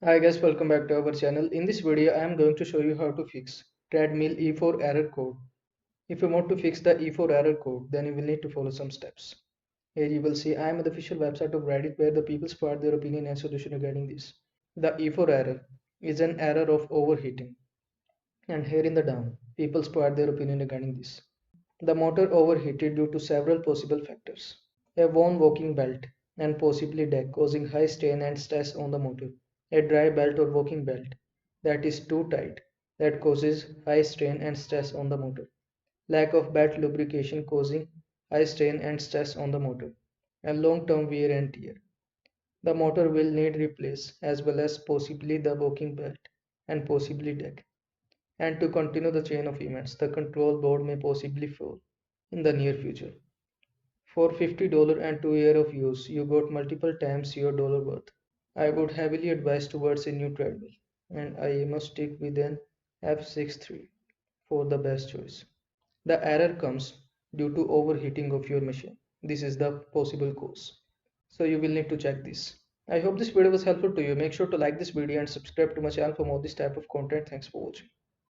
Hi guys, welcome back to our channel. In this video, I am going to show you how to fix Treadmill E4 error code. If you want to fix the E4 error code, then you will need to follow some steps. Here you will see I am at the official website of Reddit where the people provide their opinion and solution regarding this. The E4 error is an error of overheating. And here in the down, people provide their opinion regarding this. The motor overheated due to several possible factors. A worn walking belt and possibly deck causing high strain and stress on the motor. A dry belt or walking belt that is too tight that causes high strain and stress on the motor. Lack of belt lubrication causing high strain and stress on the motor. And long-term wear and tear. The motor will need replace as well as possibly the walking belt and possibly deck. And to continue the chain of events, the control board may possibly fall in the near future. For $50 and 2 years of use, you got multiple times your dollar worth. I would heavily advise towards a new treadmill, and I must stick with an F63 for the best choice. The error comes due to overheating of your machine. This is the possible cause. So you will need to check this. I hope this video was helpful to you. Make sure to like this video and subscribe to my channel for more this type of content. Thanks for watching.